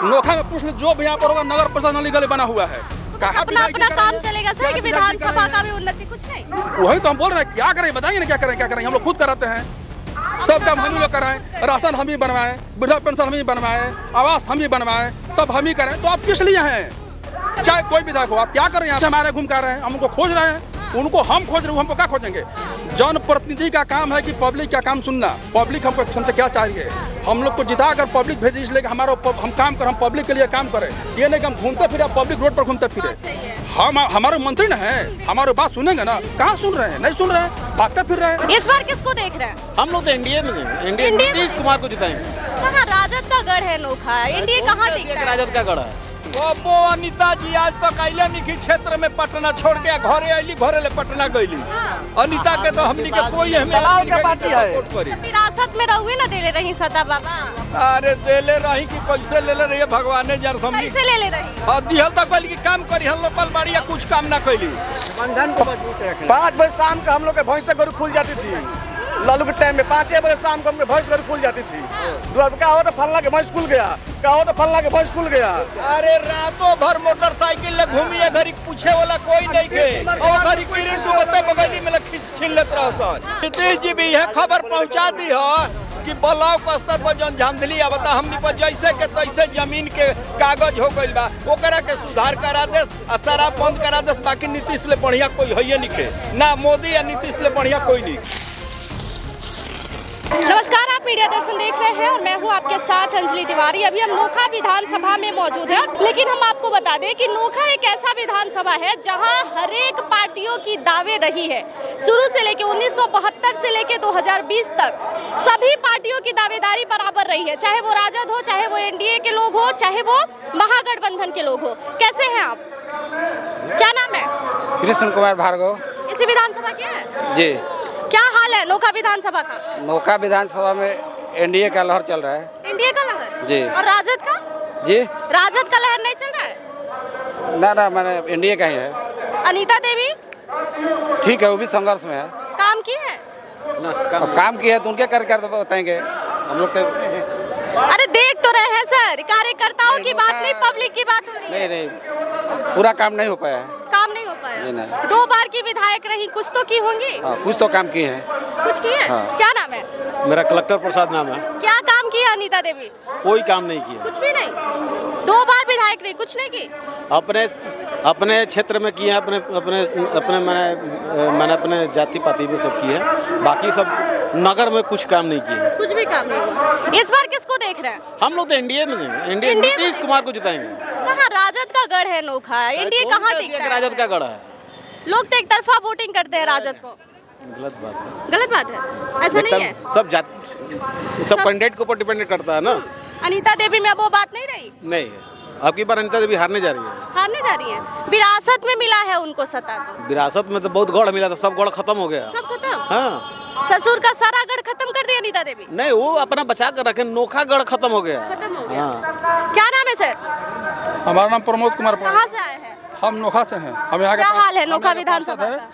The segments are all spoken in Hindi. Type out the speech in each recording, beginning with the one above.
नोखा में पूछ लो, जो भी यहाँ पर होगा नगर परिषद नली गली बना हुआ है। अपना काम चलेगा सर कि विधानसभा का भी उन्नति कुछ नहीं? वही तो हम बोल रहे हैं, क्या करें बताइए ना, क्या करें हम लोग खुद कराते हैं, सब काम हम ही लोग कराएं, राशन हम ही बनवाएं, वृद्धा पेंशन हम ही बनवाएं, आवास हम ही बनवाएं, सब हम ही करें। तो आप किस लिए हैं? चाहे कोई विधायक हो, आप क्या कर रहे हैं? हमारे घूम कर रहे हैं, हम उनको खोज रहे हैं, उनको हम खोज रहे हैं, हमको क्या खोजेंगे? जनप्रतिनिधि का काम है कि पब्लिक का काम सुनना। पब्लिक हमको हमसे क्या चाहिए? हम लोग को जिता कर पब्लिक भेजी, इसलिए हमारा हम काम कर, हम पब्लिक के लिए काम करें। ये नहीं कि हम घूमते फिरे पब्लिक रोड पर घूमते फिरे। हम हमारे मंत्री न है, हमारे बात सुनेंगे ना? कहाँ सुन रहे हैं? नहीं सुन रहे हैं, भागते फिर रहे हैं। इस बार किसको देख रहे हैं? हम लोग तो एनडीए में एनडीए नीतीश कुमार को जिताएंगे। कहाँ राजद का गढ़ है नोखा, एनडीए कहाँ टिकता है? राजद का गढ़ है। वो अनिता जी आज तक अइले नहीं क्षेत्र में, पटना छोड़ के घरे अइली, घरे ले पटना गईली। अनिता के तो हमनी के कोई हमें पार्टी है। विरासत में रहुए ना देले रही सदा बाबा। अरे देले रही कि कैसे ले ले रही भगवान जान समझी। कैसे ले रही? और दिहल तक कहली कि काम करी, हम लोग पल बाड़िया कुछ काम ना कैली। बंधन को मजबूत रखे। 5 बजे शाम को हम लोग के भैंस गरु खुल जाती थी। लालू के टाइम में 5 बजे शाम को हमके भैंस गरु खुल जाती थी। क्या हो तो फल्ला के भैंस खुल गया, क्या हो तो फल्ला के भैंस खुल गया। अरे रातों भर मोटरसाइकिल ले घूमिए, घरी पूछे वाला कोई नहीं के, और घरी किरण डूबते बगली में छीन लेते रहता। नीतीश जी भी यह खबर पहुंचा दी है कि ब्लॉक स्तर पर जन झांधली आवता, हमनी पर जैसे के तैसे जमीन के कागज हो गइल बा, ओकरा के सुधार करा दे, शराब बंद करा दे। बाकी नीतीश ले बढ़िया कोई है नहीं के, ना मोदी या नीतीश ले बढ़िया कोई नहीं। नमस्कार, आप मीडिया दर्शन देख रहे हैं और मैं हूं आपके साथ अंजलि तिवारी। अभी हम नोखा विधानसभा में मौजूद हैं, लेकिन हम आपको बता दें कि नोखा एक ऐसा विधानसभा है जहां हर एक पार्टियों की दावे रही है। शुरू से लेके 1972 से लेके 2020 तक सभी पार्टियों की दावेदारी बराबर रही है, चाहे वो राजद हो, चाहे वो एनडीए के लोग हो, चाहे वो महागठबंधन के लोग हो। कैसे हैं आप? क्या नाम है? कृष्ण कुमार भार्गव। इसी विधानसभा के हैं जी। क्या हाल है नोखा विधानसभा का? नोखा विधानसभा में एनडीए का लहर चल रहा है। एनडीए का लहर जी। और राजद का? जी। राजद का लहर नहीं चल रहा है? ना मैंने एनडीए का ही है। अनीता देवी ठीक है, वो भी संघर्ष में है। काम की है ना, काम किया है तो उनके कार्यकर्ता बताएंगे, हम लोग तो। अरे देख तो रहे हैं सर, कार्यकर्ताओं की बात नहीं, पब्लिक की बात हो रही है। नहीं, पूरा काम नहीं हो पाया है। काम नहीं हो पाया। 2 बार की विधायक रही, कुछ तो की होंगी। हाँ, कुछ तो काम किए हैं। कुछ किए हैं? हाँ। क्या नाम है? मेरा कलेक्टर प्रसाद नाम है। क्या काम किया अनीता देवी? कोई काम नहीं किया। कुछ भी नहीं? 2 बार विधायक रही, कुछ नहीं की? अपने क्षेत्र में किए, अपने मैंने अपने जाति पाति में सब किए, बाकी सब नगर में कुछ काम नहीं किए। कुछ भी काम नहीं हुआ। इस बार किसको देख रहे हैं? हम लोग तो एनडीए में एनडीए नीतीश कुमार को जिताएंगे। कहाँ राजद का गढ़ है नोखा, एनडीए कहाँ टिकता है? राजद का गढ़ है। लोग तो एक तरफा वोटिंग करते हैं राजद को। गलत बात है। गलत बात है, ऐसा नहीं है। सब कैंडिडेट के ऊपर डिपेंड करता है ना। अनीता देवी में अब वो बात नहीं रही। नहीं, अब की बार अनीता देवी हारने जा रही है। हारने जा रही है? विरासत में मिला है उनको सत्ता। तो विरासत में तो बहुत गढ़ मिला था, सब गढ़ खत्म हो गया। सब खत्म? हाँ। ससुर का सारा गढ़ खत्म कर दिया अनीता देवी? नहीं, वो अपना बचा कर रखे, नोखा गढ़ खत्म हो गया। खत्म हो गया। हाँ। क्या नाम है सर? हमारा नाम प्रमोद कुमार। कहाँ से आए हैं? हम नोखा से हैं। हम यहाँ क्या हाल है नोखा विधानसभा का?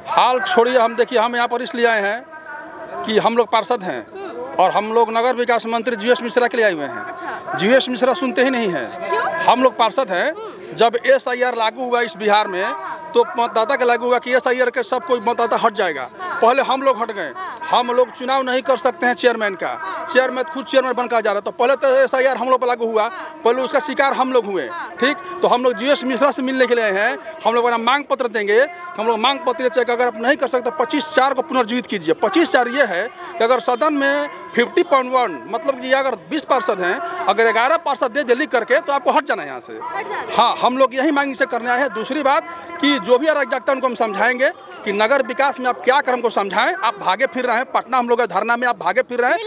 हाल छोड़िए, हम देखिए, हम यहाँ पर इसलिए आए हैं कि हम लोग पार्षद हैं और हम लोग नगर विकास मंत्री जीएस मिश्रा के लिए आए हुए हैं। अच्छा। जीएस मिश्रा सुनते ही नहीं हैं। क्यों? हम लोग पार्षद हैं। जब SIR लागू हुआ इस बिहार में, तो मतदाता के लागू हुआ कि SIR के सब कोई मतदाता हट जाएगा। पहले हम लोग हट गए। हम लोग चुनाव नहीं कर सकते हैं चेयरमैन का, चेयरमैन खुद चेयरमैन बनकर जा रहा। तो पहले तो SIR हम लोग पर लागू हुआ, पहले उसका शिकार हम लोग हुए। ठीक, तो हम लोग जीएस मिश्रा से मिलने के लिए हैं। हम लोग अपना मांग पत्र देंगे। हम लोग मांग पत्र चेक अगर आप नहीं कर सकते 25/4 को पुनर्जीवित कीजिए। 25/4 ये है कि अगर सदन में 50.1 मतलब कि अगर 20 पार्षद हैं, अगर 11 पार्षद दे दिल्ली करके, तो आपको हट जाना है यहाँ से। हाँ, हम लोग यही मांग से करने आए हैं। दूसरी बात कि जो भी अराजकता उनको हम समझाएंगे कि नगर विकास में आप क्या कर, हमको समझाएं। आप भागे फिर रहे हैं पटना, हम लोग धरना में आप भागे फिर रहे हैं,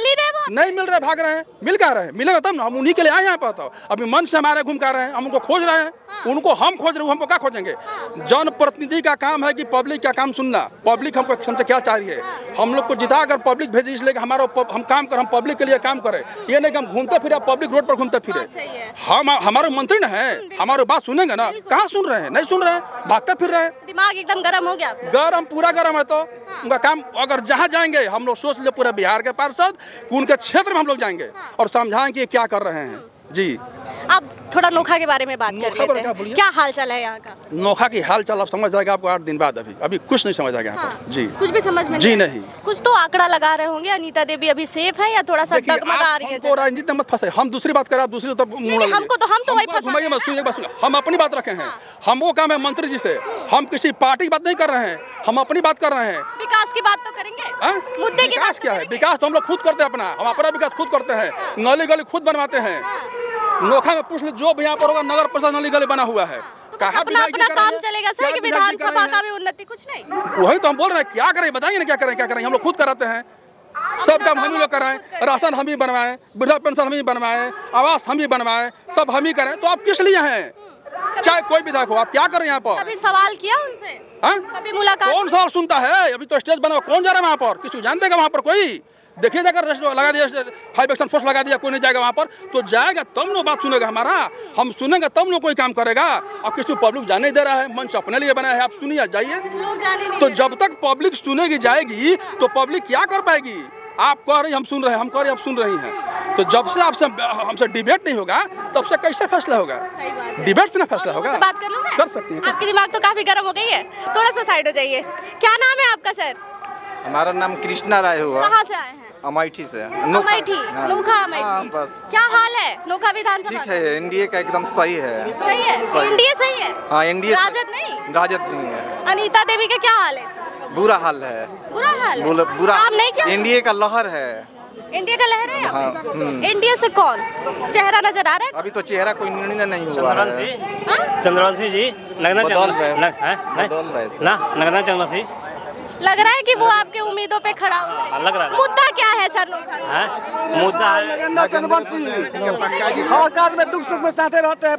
नहीं मिल रहे, भाग रहे हैं। मिल क्या रहे हैं? मिलेगा तब ना, हम उन्हीं के लिए आए यहाँ पर। तो अभी मन से हमारे घूम कर रहे हैं, हम उनको खोज रहे हैं, उनको हम खोज रहे हैं, हमको क्या खोजेंगे? जनप्रतिनिधि का काम है कि पब्लिक का काम सुनना। पब्लिक हमको हमसे क्या चाहिए? हम लोग को जिता कर पब्लिक भेजी, इसलिए हमारा हम काम कर, हम पब्लिक के लिए काम करें। ये नहीं कि हम घूमते फिरे पब्लिक रोड पर घूमते फिरे। हम हमारे मंत्री न है, हमारे बात सुनेंगे ना? कहाँ सुन रहे हैं? नहीं सुन रहे हैं, भागते फिर रहे हैं। दिमाग एकदम गर्म हो गया। गर्म, पूरा गर्म है। तो उनका काम, अगर जहाँ जाएंगे हम लोग सोच ले पूरे बिहार के पार्षद, उनके क्षेत्र में हम लोग जाएंगे और समझाएंगे क्या कर रहे हैं। जी। अब थोड़ा नोखा के बारे में बात कर नोखा लेते पर क्या हैं। बोलिए? क्या हाल चाल है यहाँ का? नोखा की हाल चाल आप समझ जाएगा आपको 8 दिन बाद। अभी कुछ नहीं समझ आएगा यहाँ हाँ, पर। जी कुछ भी समझ में जी नहीं। नहीं। कुछ तो आंकड़ा लगा रहे होंगे, अनीता देवी अभी सेफ है या थोड़ा सा देखिए, डगमगा आप रही है? हमको राजनीति में मत फंसे। हम दूसरी बात करें, आप दूसरी तब मुंह नहीं, लगे। हमको तो- हम तो वही फंसा घुमाइए रहे मत, हैं। सुनिए बस। हम अपनी बात रखे हैं। हम वो काम है मंत्री जी से, हम किसी पार्टी की बात नहीं कर रहे हैं, हम अपनी बात कर रहे हैं। विकास की बात तो करेंगे, हाँ? मुद्दे की विकास बात क्या तो है? करेंगे। विकास तो हम लोग खुद करते हैं अपना। हम अपना विकास खुद करते हैं। नाली गली खुद बनवाते हैं। नोखा में पूछ लो, जो भी यहाँ पर होगा नगर परिषद नाली गली बना हुआ है। तो बस अपना अपना काम चलेगा सर कि विधानसभा का भी उन्नति कुछ नहीं? वही तो हम बोल रहे हैं। क्या करें बताइए ना, क्या करें? हम लोग खुद कराते हैं। सब काम हम ही लोग कराएं। राशन हम ही बनवाएं, वृद्धा पेंशन हम ही बनवाएं, आवास हम ही बनवाएं, सब हम ही करें। तो आप किस लिए हैं? चाहे कोई विधायक हो, आप क्या करें यहाँ पर? कभी सवाल किया उनसे? हाँ? कभी मुलाकात? कौन सवाल सुनता है? अभी तो स्टेज बना, कौन जा रहा है वहाँ पर? किसी जानते हैं वहाँ पर कोई? देखिए जाकर लगा दिया, 5 एक्शन फोर्स लगा दिया, कोई नहीं जाएगा वहाँ पर। तो जाएगा तब लोग बात सुनेगा हमारा। हम सुनेंगे तब लोग कोई काम करेगा। अब किसी पब्लिक जाने दे रहा है, मंच अपने लिए बनाया है, आप सुनिए जाइए। लोग जाने नहीं तो दे जब तक पब्लिक सुनेगी जाएगी तो पब्लिक क्या कर पाएगी? आप कह रही हम सुन रहे हैं, हम कह रहे आप सुन रही हैं। तो जब से आपसे हमसे डिबेट नहीं होगा तब से कैसे फैसला होगा? सही बात है। डिबेट से ना फैसला और होगा। उनसे बात कर लूं मैं? कर सकती हैं। आपकी दिमाग तो काफी गर्म हो गई है, थोड़ा सा साइड हो जाइए। क्या नाम है आपका सर? हमारा नाम कृष्णा राय हुआ, कहाँ से आए हैं? अमेठी से। अमेठी, नोखा अमेठी। बस क्या हाल है नोखा विधानसभा? ठीक है, एनडीए का एकदम सही है। सही है, एनडीए सही है। हाँ, एनडीए राजद नहीं? राजद नहीं है, अनीता देवी का क्या हाल है इसमें? बुरा हाल है। बुरा हाल है? बुरा काम नहीं किया? एनडीए का लहर है। एनडीए का लहर है यहाँ हाँ, पे? एनडीए से कौन चेहरा नजर आ रहा है? अभी तो चेहरा कोई निर्णय नहीं हुआ है। हाँ? चंद्रवंशी जी लगना बदल रहे हैं। बदल रहे हैं। ना लगना चंद्रवंशी लग रहा है कि वो आपके उम्मीदों पे खड़ा हुआ लग रहा है। मुद्दा क्या है सर नोखा का? है मुद्दा है हर कार्य में दुख सुख में साथे रहते हैं।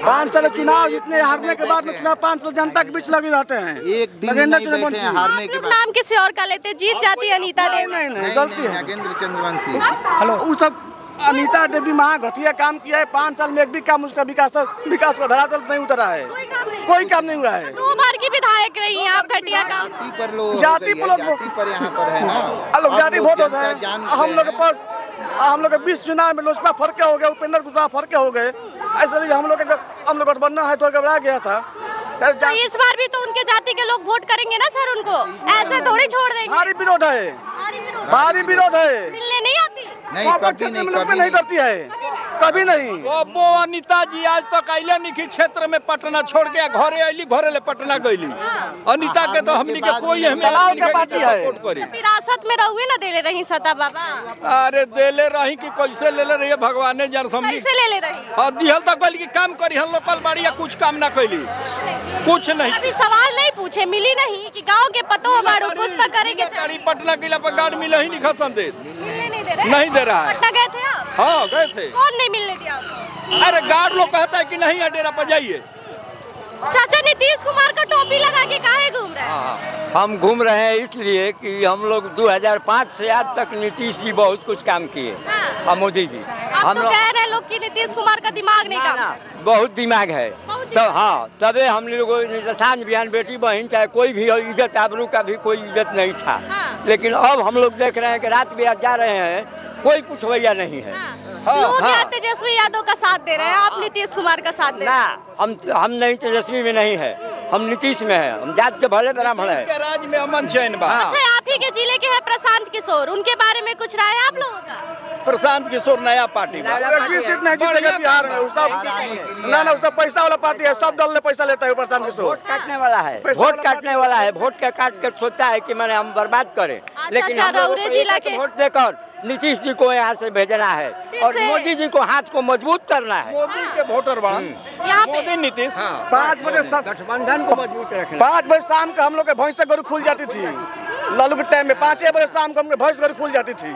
5 साल चुनाव जितने हारने के बाद में चुनाव 5 साल जनता के बीच लगे रहते हैं। एक दिन नहीं बैठे हैं हारने आप के लोग बाद। नाम किसी और का लेते, जीत जाती है अनीता देवी। नहीं गलती है। नागेंद्र चंद्रवंशी वो सब अनीता देवी महा घटिया काम किया है। 5 साल में एक भी काम उसका विकास को धरातल नहीं उतरा है। कोई काम नहीं हुआ है। 2 बार की विधायक रही हैं आप, घटिया काम। जाति पर लोग जाति पर लोग- जाति पर यहाँ पर है ना। लोग जाति वोट होता है। जान हम लोग 20 चुनाव में लोजपा फर्क हो गए, उपेंद्र कुशवाहा फर्क हो गए। ऐसे हम लोग गठबंधन है तो घबरा गया था। तो इस बार भी तो उनके जाति के लोग वोट करेंगे ना सर उनको, ऐसे थोड़ी छोड़ देंगे। भारी विरोध है, भारी विरोध। भारी विरोध है। मिलने नहीं आती? नहीं कभी नहीं करती है, कभी नहीं। वो अनिता जी आज तक अइले नहीं कि क्षेत्र में पटना छोड़ के घरे अइली, घरे ले पटना गइली। अनिता के तो हमनी के कोई हमें दलाल के पार्टी है। सपोर्ट करी। विरासत में रहुए ना देले रही सता बाबा। अरे देले रही कि कैसे ले ले रही है भगवाने जान समझी। कैसे ले ले रही? हाँ दिहल तक कहली कि काम करी हल लोकल बाड़ी या कुछ काम ना कैली, कुछ नहीं। अभी सवाल नहीं पूछे, मिली नहीं कि गांव के पतो बारू कुछ तो करेंगे गाड़ी चाहिए। पटना किला पर गाड़ी मिले ही नहीं खसन दे। मिलने नहीं दे रहे? नहीं दे रहा है। पटना गए थे आप? हाँ गए थे। कौन नहीं मिलने दिया आपको? अरे गार्ड लोग कहता है कि नहीं अडेरा पर जाइए। चाचा नीतीश कुमार का टोपी लगा के काहे घूम रहे हैं? हम घूम रहे हैं इसलिए कि हम लोग 2005 से आज तक नीतीश जी बहुत कुछ काम किए। हाँ। और मोदी जी आप तो कह रहे लोग कि नीतीश कुमार का दिमाग नहीं काम कर रहा है। बहुत दिमाग है। बहुत तो दिमाग। हाँ तबे हम लोग सांझ बिहान बेटी बहन चाहे कोई भी हो, इज्जत आबरू का भी कोई इज्जत नहीं था। हाँ। लेकिन अब हम लोग देख रहे हैं कि रात बिरात जा रहे हैं, कोई पूछवैया नहीं है। लोग हाँ। या तेजस्वी यादव का साथ दे रहे हैं, आप नीतीश कुमार का साथ दे रहे ना हैं। हम नहीं तेजस्वी में नहीं है, हम नीतीश में है। हम जात के भले ब्राह्मण है। इसके राज में अमन चैन बा। अच्छा आप ही के जिले के हैं प्रशांत किशोर, उनके बारे में कुछ राय है आप लोगों का? प्रशांत किशोर नया पार्टी बा। एक भी सीट नहीं जीतेगा बिहार में। वो सब ना उसका पैसा वाला पार्टी है, सब दल ने पैसा लेता है प्रशांत किशोर। वोट काटने वाला है, पैसा वोट वाला काटने वाला है। वोट का काट कर सोचता है कि मैंने हम बर्बाद करें। लेकिन हम लोगों को रौरे जिला एक के- वोट देकर नीतीश जी को यहाँ से भेजना है और से- मोदी जी को हाथ को मजबूत करना है। मोदी के वोटर बा। यहाँ पे मोदी नीतीश। 5 बजे सब गठबंधन को मजबूत रखना। 5 बजे शाम को हम लोग के भैंस से गरु खुल जाती थी। लालू के टाइम में 5 बजे शाम को हम भैंस गरु खुल जाती थी।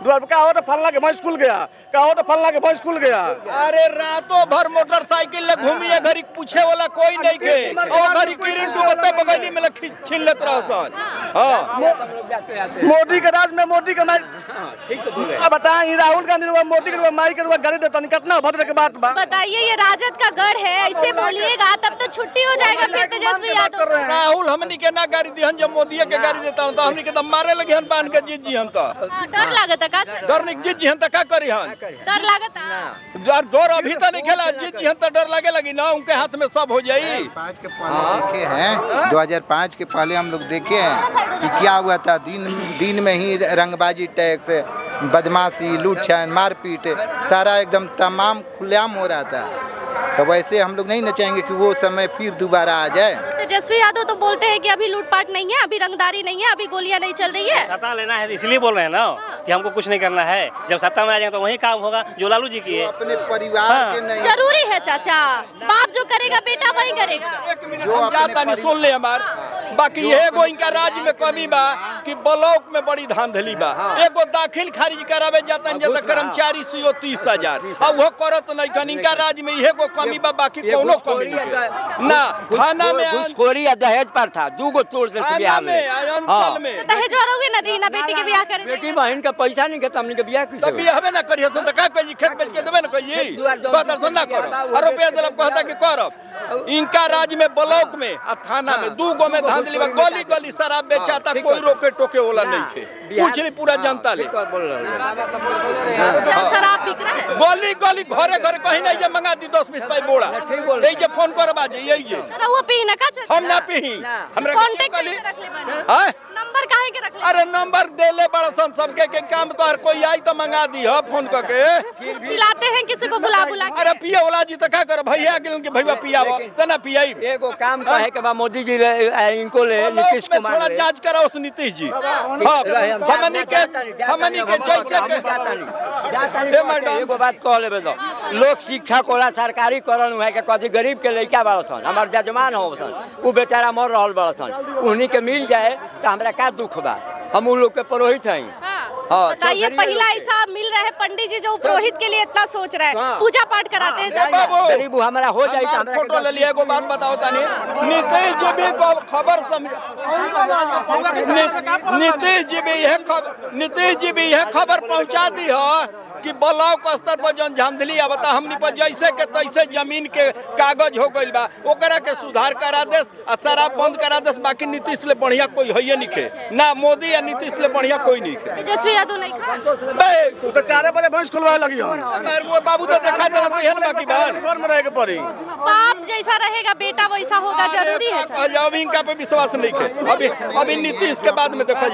द्वार पे क्या हो तो फल्ला के भैंस खुल गया, क्या हो तो फल्ला के भैंस खुल गया। अरे रातों भर मोटरसाइकिल ले घूमिए, घरी पूछे वाला कोई नहीं के। और घरी किरण डूबते बगली में छीन लेत रहसन। हाँ मोदी के राज में मोदी के माई ठीक है बोले। अब बताएं राहुल गांधी ने मोदी के माई के गाड़ी देता नहीं, कितना भद्र के बात बा। बताइए ये राजद का गढ़ है, ऐसे बोलिएगा तब तो छुट्टी हो जाएगा फिर तेजस्वी यादव को। राहुल हमनी के ना गाड़ी दिहन, जब मोदी के गाड़ी देता हूं तो हमनी के तो मारे लगी हन बांध के जीत जी हन तो डर लागत है का डर नहीं जीत जी हन तो का करी हन डर लागत है डर अभी तो नहीं खेला जीत जी हन तो डर लगे लगी ना उनके हाथ में सब हो जाई 2005 के पहले देखे हैं 2005 के पहले हम लोग देखे हैं कि क्या हुआ था दिन में ही रंगबाजी टैक्स बदमाशी लूटछान मारपीट सारा एकदम तमाम खुलेआम हो रहा था। तो वैसे हम लोग नहीं न चाहेंगे कि वो समय फिर दोबारा आ जाए। तेजस्वी यादव तो बोलते हैं कि अभी लूटपाट नहीं है, अभी रंगदारी नहीं है, अभी गोलियां नहीं चल रही है। सत्ता लेना है इसलिए बोल रहे हैं ना कि हमको कुछ नहीं करना है। जब सत्ता में आ जाएंगे तो वही काम होगा जो लालू जी किए। अपने परिवार के नहीं जरूरी है चाचा, बाप जो करेगा बेटा वही करेगा। जो जाता नहीं सुन ले हमार बाकी एगो इनका राज्य में कमी बा कि ब्लॉक में बड़ी धांधली बा। एगो दाखिल खारिज करावे जाता कर्मचारी सीओ 30,000 अब वो करत नहीं कन इनका राज्य में एगो कमी बा बाकी कोनो कमी नहीं ना। थाना में घूसखोरी या दहेज पर था दूगो चोर से बिहार में अंचल में दहेज वालोगे ना दी ना बेटी के ब्याह करे बेटी बहन का पैसा नहीं के हमने के ब्याह तो बियाहबे ना करिए तो का कही खेत बेच के देबे ना कही प्रदर्शन ना करो और रुपया दिलब कहता कि करब। इनका राज्य में ब्लॉक में आ थाना में दूगो में धांधली बा। गली गली शराब बेचाता कोई रोके टोके वाला नहीं थे। पूछ ली पूरा जनता ले शराब बिक रहा है गली गली घरे घरे कहीं नहीं जे मंगा दी 10-20 पाई बोड़ा यही जे फोन करबा जे यही जे वो पी ना का हम ना पी हमरा कांटेक्ट कली रख ले बने हां नंबर काहे के रख ले। अरे नंबर देले बड़ा सन सबके के काम तो हर कोई आई तो मंगा दी हो फोन करके पिलाते हैं किसी को बुला बुला के। अरे पिया वाला जी तो का कर भैया गेलन के भैया पियावो तना पियाई एगो काम कहे के बा मोदी जी इनको ले नीतीश कुमार थोड़ा जांच कराओ उस नीतीश जी हां हमनी के जैसे के मैडम एगो बात कह लेबे तो लोग शिक्षा कोला सरकारी करन है के कदी गरीब के लइका बाड़सन हमार जजमान होसन उ बेचारा मर रहल बाड़सन उन्हीं के मिल जाए तो हमरा का दुख बा। हम उन लोग के पुरोहित हैं। हाँ, बताइए पहला ऐसा मिल रहा है पंडित जी जो पुरोहित के लिए इतना सोच रहे हैं पूजा पाठ कराते हैं। गरीब हमारा हो जाए तो फोटो ले लिया। एगो बात बताओ तानी नीतीश जी भी खबर नीतीश जी भी यह खबर पहुंचा दी है कि ब्लॉक स्तर पर जन झांधली आवता हमनी पर जैसे के तैसे जमीन के कागज हो गइल बा ओकरा के सुधार करा देस आ शराब बंद करा देस। बाकी नीतीश ले बढ़िया कोई है नहीं खे ना मोदी या नीतीश ले बढ़िया कोई नहीं खे। तेजस्वी यादव नहीं खा वो तो 4 बजे भैंस खुलवाए लगी हम वो बाबू तो देखा देना तो है बाकी बात घर में रह के पड़ी बाप जैसा रहेगा बेटा वैसा होगा जरूरी है। अभी इनका पे विश्वास नहीं खे। अभी नीतीश के बाद में देखा